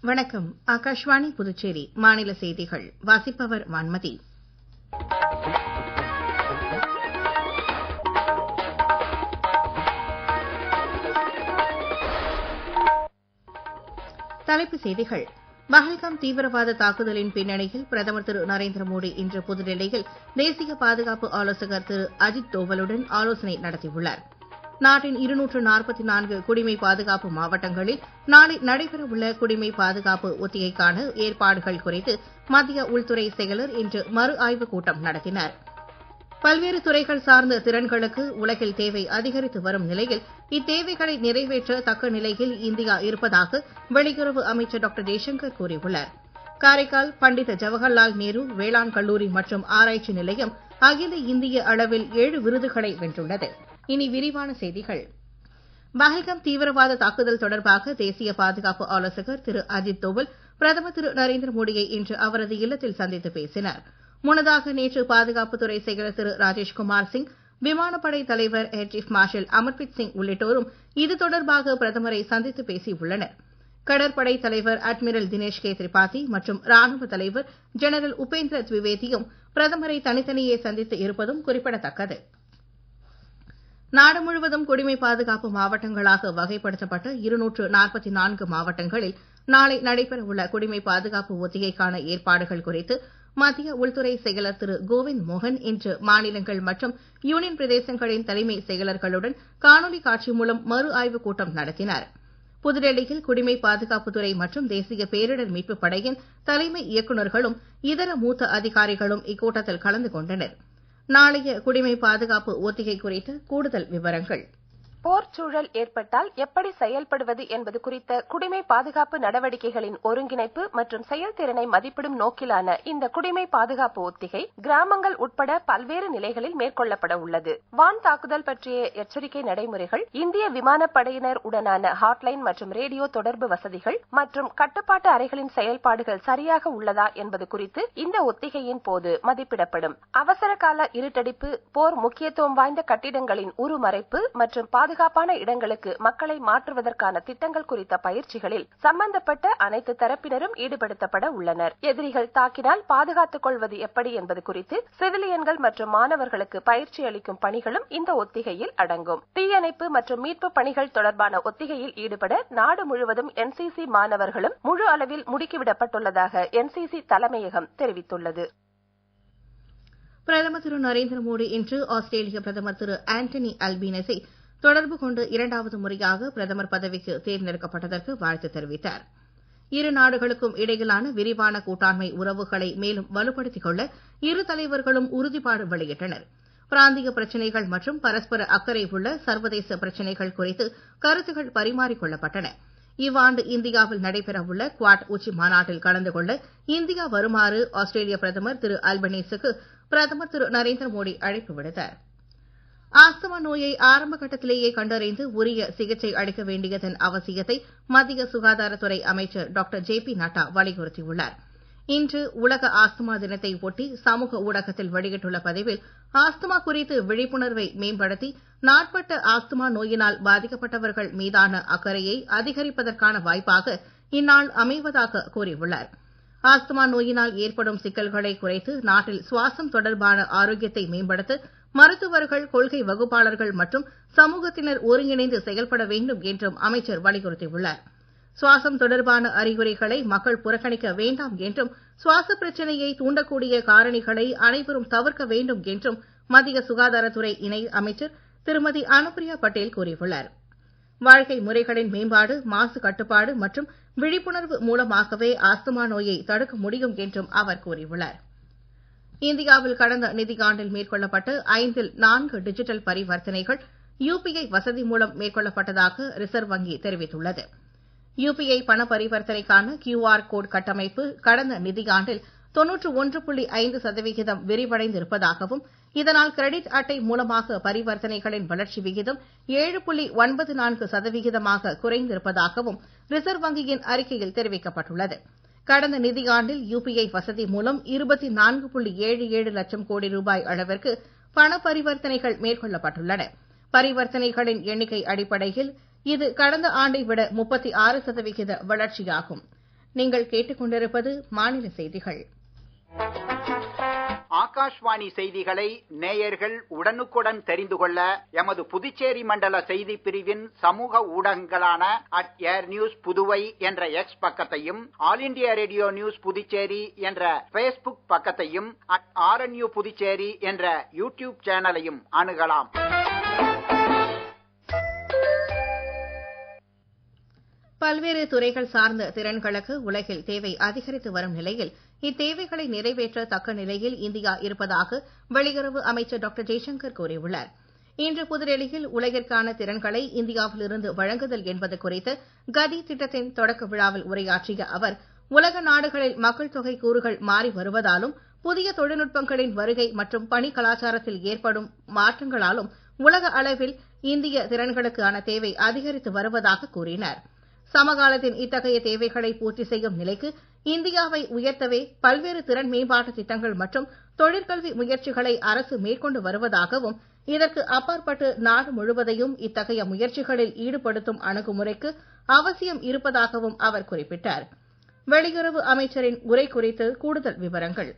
வணக்கம். ஆகாஷ்வாணி புதுச்சேரி மாநில செய்திகள் வாசிப்பவர் வான்மதி. தலைப்புச் செய்திகள். பஹல்காம் தீவிரவாத தாக்குதலின் பின்னணியில் பிரதமர் திரு நரேந்திர மோடி இன்று புதுடெல்லியில் தேசிய பாதுகாப்பு ஆலோசகர் திரு அஜித் தோவலுடன் ஆலோசனை நடத்தியுள்ளார். நாட்டின் 244 குடிமை பாதுகாப்பு மாவட்டங்களில் நாளை நடைபெறவுள்ள குடிமை பாதுகாப்பு ஒத்திகைக்கான ஏற்பாடுகள் குறித்து மத்திய உள்துறை செயலர் இன்று மறு ஆய்வுக் கூட்டம் நடத்தினார். பல்வேறு துறைகள் சார்ந்த திறன்களுக்கு உலகில் தேவை அதிகரித்து வரும் நிலையில் இத்தேவைகளை நிறைவேற்ற தக்க நிலையில் இந்தியா இருப்பதாக வெளியுறவு அமைச்சர் டாக்டர் ஜெய்சங்கர் கூறியுள்ளார். காரைக்கால் பண்டித ஜவஹர்லால் நேரு வேளாண் கல்லூரி மற்றும் ஆராய்ச்சி நிலையம் அகில இந்திய அளவில் 7 விருதுகளை வென்றுள்ளது. இனி விரிவான செய்திகள். பஹல்காம் தீவிரவாத தாக்குதல் தொடர்பாக தேசிய பாதுகாப்பு ஆலோசகர் திரு அஜித் தோவல் பிரதமர் திரு நரேந்திர மோடியை இன்று அவரது இல்லத்தில் சந்தித்து பேசினார். முன்னதாக நேற்று பாதுகாப்புத்துறை செயலர் திரு ராஜேஷ்குமார் சிங், விமானப்படை தலைவர் air chief marshal Amarpreet Singh உள்ளிட்டோரும் இது தொடர்பாக பிரதமரை சந்தித்து பேசியுள்ளனர். கடற்படை தலைவர் அட்மிரல் தினேஷ் கே திரிபாதி மற்றும் ராணுவ தலைவர் ஜெனரல் உபேந்திர திவிவேதியும் பிரதமரை தனித்தனியே சந்தித்து இருப்பதும் குறிப்பிடத்தக்கது. நாடு முழுவதும் குடிமை பாதுகாப்பு மாவட்டங்களாக வகைப்படுத்தப்பட்ட 244 மாவட்டங்களில் நாளை நடைபெறவுள்ள குடிமை பாதுகாப்பு ஒத்திகைக்கான ஏற்பாடுகள் குறித்து மத்திய உள்துறை செயலர் திரு கோவிந்த் மோகன் இன்று மாநிலங்கள் மற்றும் யூனியன் பிரதேசங்களின் தலைமை செயலர்களுடன் காணொலி காட்சி மூலம் மறு ஆய்வுக் கூட்டம் நடத்தினார். புதுடெல்லியில் குடிமை பாதுகாப்புத்துறை மற்றும் தேசிய பேரிடர் மீட்புப் படையின் தலைமை இயக்குநர்களும் இதர மூத்த அதிகாரிகளும் இக்கூட்டத்தில் கலந்து கொண்டனர். நாளைய குடிமை பாதுகாப்பு ஒத்திகை குறித்த கூடுதல் விவரங்கள். போர் சூழல் ஏற்பட்டால் எப்படி செயல்படுவது என்பது குறித்த குடிமை பாதுகாப்பு நடவடிக்கைகளின் ஒருங்கிணைப்பு மற்றும் செயல்திறனை மதிப்பிடும் நோக்கிலான இந்த குடிமை பாதுகாப்பு ஒத்திகை கிராமங்கள் உட்பட பல்வேறு நிலைகளில் மேற்கொள்ளப்பட உள்ளது. வான் தாக்குதல் பற்றிய எச்சரிக்கை நடைமுறைகள், இந்திய விமானப்படையினர் உடனான ஹாட்லைன் மற்றும் ரேடியோ தொடர்பு வசதிகள் மற்றும் கட்டுப்பாட்டு அறைகளின் செயல்பாடுகள் சரியாக உள்ளதா என்பது குறித்து இந்த ஒத்திகையின் போது மதிப்பிடப்படும். அவசர கால இருட்டடிப்பு, போர் முக்கியத்துவம் வாய்ந்த கட்டிடங்களின் உருமறைப்பு மற்றும் பாதுகாப்பான இடங்களுக்கு மக்களை மாற்றுவதற்கான திட்டங்கள் குறித்த பயிற்சிகளில் சம்பந்தப்பட்ட அனைத்து தரப்பினரும் ஈடுபடுத்தப்பட உள்ளனர். எதிரிகள் தாக்கினால் பாதுகாத்துக் கொள்வது எப்படி என்பது குறித்து சிவிலியன்கள் மற்றும் மாணவர்களுக்கு பயிற்சி அளிக்கும் பணிகளும் இந்த ஒத்திகையில் அடங்கும். தீயணைப்பு மற்றும் மீட்பு பணிகள் தொடர்பான ஒத்திகையில் ஈடுபட நாடு முழுவதும் NCC மாணவர்களும் முழு அளவில் முடுக்கிவிடப்பட்டுள்ளதாக NCC தலைமையகம் தெரிவித்துள்ளது. பிரதமர் திரு நரேந்திர மோடி இன்று ஆஸ்திரேலிய பிரதமர் திரு ஆண்டனி அல்பீனஸை தொடர்பு கொண்டு 2வது முறையாக பிரதமர் பதவிக்கு தேர்ந்தெடுக்கப்பட்டதற்கு வாழ்த்து தெரிவித்தார். இரு நாடுகளுக்கும் இடையிலான விரிவான கூட்டாண்மை உறவுகளை மேலும் வலுப்படுத்திக் கொள்ள இரு தலைவர்களும் உறுதிப்பாடு வெளியிட்டனர். பிராந்திய பிரச்சினைகள் மற்றும் பரஸ்பர அக்கறை உள்ள சர்வதேச பிரச்சினைகள் குறித்து கருத்துகள் பரிமாறிக் கொள்ளப்பட்டன. இவ்வாண்டு இந்தியாவில் நடைபெறவுள்ள குவாட் உச்சி மாநாட்டில் கலந்து கொள்ள இந்தியா வருமாறு ஆஸ்திரேலிய பிரதமர் திரு அல்பனீஸுக்கு பிரதமர் திரு நரேந்திர மோடி அழைப்பு விடுத்தார். ஆஸ்துமா நோயை ஆரம்ப கட்டத்திலேயே கண்டறிந்து உரிய சிகிச்சை அளிக்க வேண்டியதன் அவசியத்தை மத்திய சுகாதாரத்துறை அமைச்சர் டாக்டர் JP நட்டா வலியுறுத்தியுள்ளார். இன்று உலக ஆஸ்துமா தினத்தை ஒட்டி சமூக ஊடகத்தில் வெளியிட்டுள்ள பதிவில், ஆஸ்துமா குறித்து விழிப்புணர்வை மேம்படுத்தி நாட்பட்ட ஆஸ்துமா நோயினால் பாதிக்கப்பட்டவர்கள் மீதான அக்கறையை அதிகரிப்பதற்கான வாய்ப்பாக இந்நாள் அமைவதாக கூறியுள்ளார். ஆஸ்துமா நோயினால் ஏற்படும் சிக்கல்களை குறைத்து நாட்டில் சுவாசம் தொடர்பான ஆரோக்கியத்தை மேம்படுத்த மருத்துவர்கள், கொள்கை வகுப்பாளர்கள் மற்றும் சமூகத்தினர் ஒருங்கிணைந்து செயல்பட வேண்டும் என்றும் அமைச்சர் வலியுறுத்தியுள்ளார். சுவாசம் தொடர்பான அறிகுறிகளை மக்கள் புறக்கணிக்க வேண்டாம் என்றும், சுவாச பிரச்சனையை தூண்டக்கூடிய காரணிகளை அனைவரும் தவிர்க்க வேண்டும் என்றும் மத்திய சுகாதாரத்துறை இணை அமைச்சர் திருமதி அனுப்பிரியா பட்டேல் கூறியுள்ளார். வாழ்க்கை முறைகளின் மேம்பாடு, மாசு கட்டுப்பாடு மற்றும் விழிப்புணர்வு மூலமாகவே ஆஸ்துமா நோயை தடுக்க முடியும் என்றும் அவர் கூறியுள்ளார். இந்தியாவில் கடந்த நிதியாண்டில் மேற்கொள்ளப்பட்ட 5இல் 4 டிஜிட்டல் பரிவர்த்தனைகள் UPI வசதி மூலம் மேற்கொள்ளப்பட்டதாக ரிசர்வ் வங்கி தெரிவித்துள்ளது. UPI பண பரிவர்த்தனைக்கான QR கோட் கட்டமைப்பு கடந்த நிதியாண்டில் 91.5% விரிவடைந்திருப்பதாகவும், இதனால் கிரெடிட் அட்டை மூலமாக பரிவர்த்தனைகளின் வளர்ச்சி விகிதம் 7.94% குறைந்திருப்பதாகவும் ரிசர்வ் வங்கியின் அறிக்கையில் தெரிவிக்கப்பட்டுள்ளது. கடந்த நிதியாண்டில் UPI வசதி மூலம் 24.77 லட்சம் கோடி ரூபாய் அளவிற்கு பண பரிவர்த்தனைகள் மேற்கொள்ளப்பட்டுள்ளன. பரிவர்த்தனைகளின் எண்ணிக்கை அடிப்படையில் இது கடந்த ஆண்டை விட 36% வளர்ச்சியாகும். நீங்கள் கேட்டுக்கொண்டிருப்பது மாநில செய்திகள். ஆகாஷ்வாணி செய்திகளை நேயர்கள் உடனுக்குடன் தெரிந்து கொள்ள எமது புதுச்சேரி மண்டல செய்தி பிரிவின் சமூக ஊடகங்களான @airnews புதுவை என்ற எக்ஸ் பக்கத்தையும், all India radio news Puducherry என்ற Facebook பக்கத்தையும், @RNU புதுச்சேரி என்ற யூடியூப் சேனலையும் அணுகலாம். பல்வேறு துறைகள் சார்ந்த திறன்களுக்கு உலகில் தேவை அதிகரித்து வரும் நிலையில் இத்தேவைகளை நிறைவேற்ற தக்க நிலையில் இந்தியா இருப்பதாக வெளியுறவு அமைச்சர் டாக்டர் ஜெய்சங்கர் கூறியுள்ளார். இன்று புதுடெல்லியில் உலகிற்கான திறன்களை இந்தியாவிலிருந்து வழங்குதல் என்பது குறித்து கதி திட்டத்தின் தொடக்க விழாவில் உரையாற்றிய அவர், உலக நாடுகளில் மக்கள் தொகை கூறுகள் மாறி வருவதாலும் புதிய தொழில்நுட்பங்களின் வருகை மற்றும் பணி கலாச்சாரத்தில் ஏற்படும் மாற்றங்களாலும் உலக அளவில் இந்திய திறன்களுக்கான தேவை அதிகரித்து வருவதாக கூறினார். சமகாலத்தின் இத்தகைய தேவைகளை பூர்த்தி செய்யும் நிலைக்கு இந்தியாவை உயர்த்தவே பல்வேறு திறன் மேம்பாட்டு திட்டங்கள் மற்றும் தொழிற்கல்வி முயற்சிகளை அரசு மேற்கொண்டு வருவதாகவும், இதற்கு அப்பாற்பட்டு நாடு முழுவதையும் இத்தகைய முயற்சிகளில் ஈடுபடுத்தும் அணுகுமுறைக்கு அவசியம் இருப்பதாகவும் அவர் குறிப்பிட்டார். வெளியுறவு அமைச்சரின் உரை குறித்து கூடுதல் விவரங்கள்.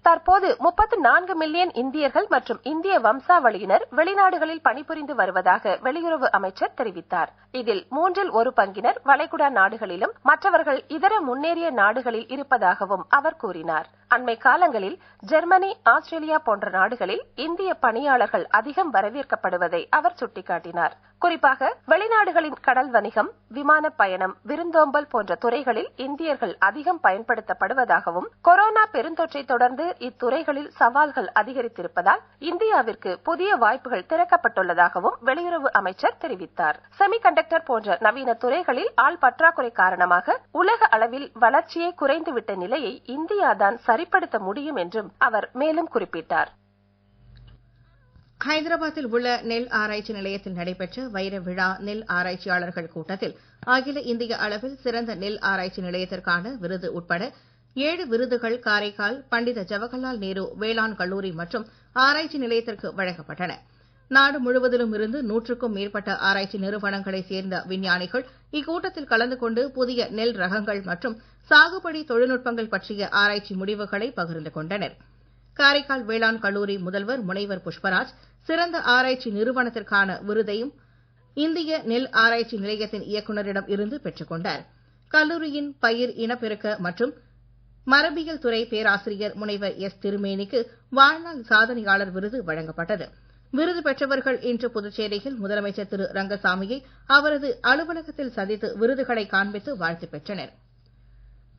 தற்போது 34 மில்லியன் இந்தியர்கள் மற்றும் இந்திய வம்சாவளியினர் வெளிநாடுகளில் பணிபுரிந்து வருவதாக வெளியுறவு அமைச்சர் தெரிவித்தார். இதில் 1/3 பங்கினர் வளைகுடா நாடுகளிலும் மற்றவர்கள் இதர முன்னேறிய நாடுகளில் இருப்பதாகவும் அவர் கூறினார். அண்மை காலங்களில் ஜெர்மனி, ஆஸ்திரேலியா போன்ற நாடுகளில் இந்திய பணியாளர்கள் அதிகம் வரவேற்கப்படுவதை அவர் சுட்டிக்காட்டினார். குறிப்பாக வெளிநாடுகளின் கடல் வணிகம், விமான பயணம், விருந்தோம்பல் போன்ற துறைகளில் இந்தியர்கள் அதிகம் பயன்படுத்தப்படுவதாகவும், கொரோனா பெருந்தொற்றை தொடர்ந்து இத்துறைகளில் சவால்கள் அதிகரித்திருப்பதால் இந்தியாவிற்கு புதிய வாய்ப்புகள் திறக்கப்பட்டுள்ளதாகவும் வெளியுறவு அமைச்சர் தெரிவித்தார். செமிகண்டக்டர் போன்ற நவீன துறைகளில் ஆள் பற்றாக்குறை காரணமாக உலக அளவில் வளர்ச்சியே குறைந்துவிட்ட நிலையை இந்தியாதான் சரிப்படுத்த முடியும் என்றும் அவர் மேலும் குறிப்பிட்டார். ஹைதராபாத்தில் உள்ள நெல் ஆராய்ச்சி நிலையத்தில் நடைபெற்ற வைர விழா நெல் ஆராய்ச்சியாளர்கள் கூட்டத்தில் அகில இந்திய அளவில் சிறந்த நெல் ஆராய்ச்சி நிலையத்திற்கான விருது உட்பட 7 விருதுகள் காரைக்கால் பண்டித ஜவஹர்லால் நேரு வேளாண் கல்லூரி மற்றும் ஆராய்ச்சி நிலையத்திற்கு வழங்கப்பட்டன. நாடு முழுவதிலும் இருந்து 100க்கும் மேற்பட்ட ஆராய்ச்சி நிறுவனங்களைச் சேர்ந்த விஞ்ஞானிகள் இக்கூட்டத்தில் கலந்து கொண்டு புதிய நெல் ரகங்கள் மற்றும் சாகுபடி தொழில்நுட்பங்கள் பற்றிய ஆராய்ச்சி முடிவுகளை பகிர்ந்து கொண்டனர். காரைக்கால் வேளாண் கல்லூரி முதல்வர் முனைவர் புஷ்பராஜ் சிறந்த ஆராய்ச்சி நிறுவனத்திற்கான விருதையும் இந்திய நெல் ஆராய்ச்சி நிலையத்தின் இயக்குநரிடம் இருந்து பெற்றுக் கொண்டார். கல்லூரியின் பயிர் இனப்பெருக்க மற்றும் மரபியல் துறை பேராசிரியர் முனைவர் எஸ். திருமேனிக்கு வாழ்நாள் சாதனையாளர் விருது வழங்கப்பட்டது. விருது பெற்றவர்கள் இன்று புதுச்சேரியில் முதலமைச்சர் திரு ரங்கசாமியை அவரது அலுவலகத்தில் சந்தித்து விருதுகளை காண்பித்து வாழ்த்து பெற்றனர்.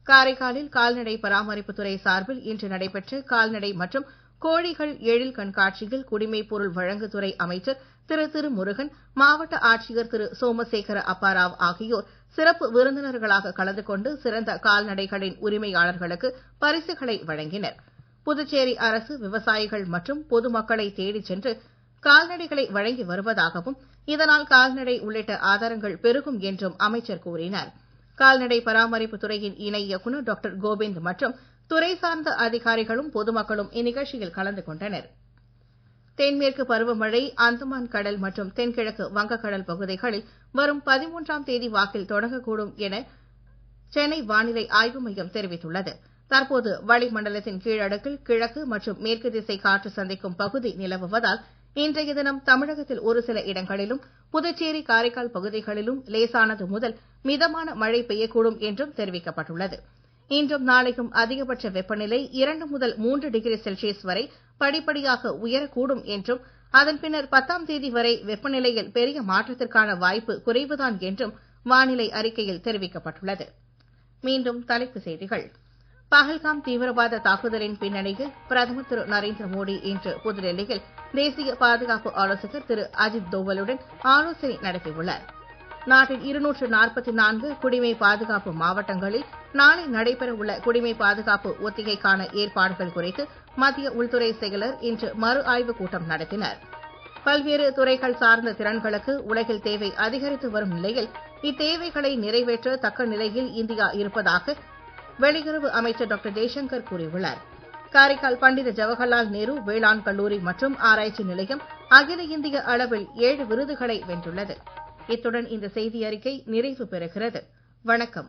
காரைக்காலில் கால்நடை பராமரிப்புத்துறை சார்பில் இன்று நடைபெற்ற கால்நடை மற்றும் கோழிகள் எழில் கண்காட்சியில் குடிமைப் பொருள் வழங்குதுறை அமைச்சர் திரு திருமுருகன், மாவட்ட ஆட்சியர் திரு சோமசேகர அப்பாராவ் ஆகியோர் சிறப்பு விருந்தினர்களாக கலந்து கொண்டு சிறந்த கால்நடைகளின் உரிமையாளர்களுக்கு பரிசுகளை வழங்கினர். புதுச்சேரி அரசு விவசாயிகள் மற்றும் பொதுமக்களை தேடிச் சென்று கால்நடைகளை வழங்கி வருவதாகவும், இதனால் கால்நடை உள்ளிட்ட ஆதாரங்கள் பெருகும் என்றும் அமைச்சர் கூறினார். கால்நடை பராமரிப்பு துறையின் இணை இயக்குநர் டாக்டர் கோவிந்த் மற்றும் துறை சார்ந்த அதிகாரிகளும் பொதுமக்களும் இந்நிகழ்ச்சியில் கலந்து கொண்டனர். தென்மேற்கு பருவமழை அந்தமான் கடல் மற்றும் தென்கிழக்கு வங்கக்கடல் பகுதிகளில் வரும் 13ஆம் தேதி வாக்கில் தொடங்கக்கூடும் என சென்னை வானிலை ஆய்வு மையம் தெரிவித்துள்ளது. தற்போது வளிமண்டலத்தின் கீழடுக்கில் கிழக்கு மற்றும் மேற்கு திசை காற்று சந்திக்கும் பகுதி நிலவுவதால் இன்றைய தினம் தமிழகத்தில் ஒரு சில இடங்களிலும், புதுச்சேரி, காரைக்கால் பகுதிகளிலும் லேசானது முதல் மிதமான மழை பெய்யக்கூடும் என்றும் தெரிவிக்கப்பட்டுள்ளது. இன்றும் நாளையும் அதிகபட்ச வெப்பநிலை 2 முதல் 3 டிகிரி செல்சியஸ் வரை படிப்படியாக உயரக்கூடும் என்றும், அதன் பின்னர் 10ஆம் தேதி வரை வெப்பநிலையில் பெரிய மாற்றத்திற்கான வாய்ப்பு குறைவுதான் என்றும் வானிலை அறிக்கையில் தெரிவிக்கப்பட்டுள்ளது. மீண்டும் தலைப்புச் செய்திகள். பஹல்காம் தீவிரவாத தாக்குதலின் பின்னணியில் பிரதமர் திரு நரேந்திர மோடி இன்று புதுடெல்லியில் தேசிய பாதுகாப்பு ஆலோசகர் திரு அஜித் தோவலுடன் ஆலோசனை நடத்தியுள்ளார். நாட்டின் 244 குடிமை பாதுகாப்பு மாவட்டங்களில் நாளை நடைபெறவுள்ள குடிமை பாதுகாப்பு ஒத்திகைக்கான ஏற்பாடுகள் குறித்து மத்திய உள்துறை செயலர் இன்று மறு ஆய்வுக் கூட்டம் நடத்தினார். பல்வேறு துறைகள் சார்ந்த திறன்களுக்கு உலகில் தேவை அதிகரித்து வரும் நிலையில் இத்தேவைகளை நிறைவேற்ற தக்க நிலையில் இந்தியா இருப்பதாக வெளியுறவு அமைச்சர் டாக்டர் ஜெய்சங்கர் கூறியுள்ளார். காரைக்கால் பண்டித ஜவஹர்லால் நேரு வேளாண் கல்லூரி மற்றும் ஆராய்ச்சி நிலையம் அகில இந்திய அளவில் 7 விருதுகளை வென்றுள்ளது. இத்துடன் இந்த செய்தி அறிக்கை நிறைவு பெறுகிறது. வணக்கம்.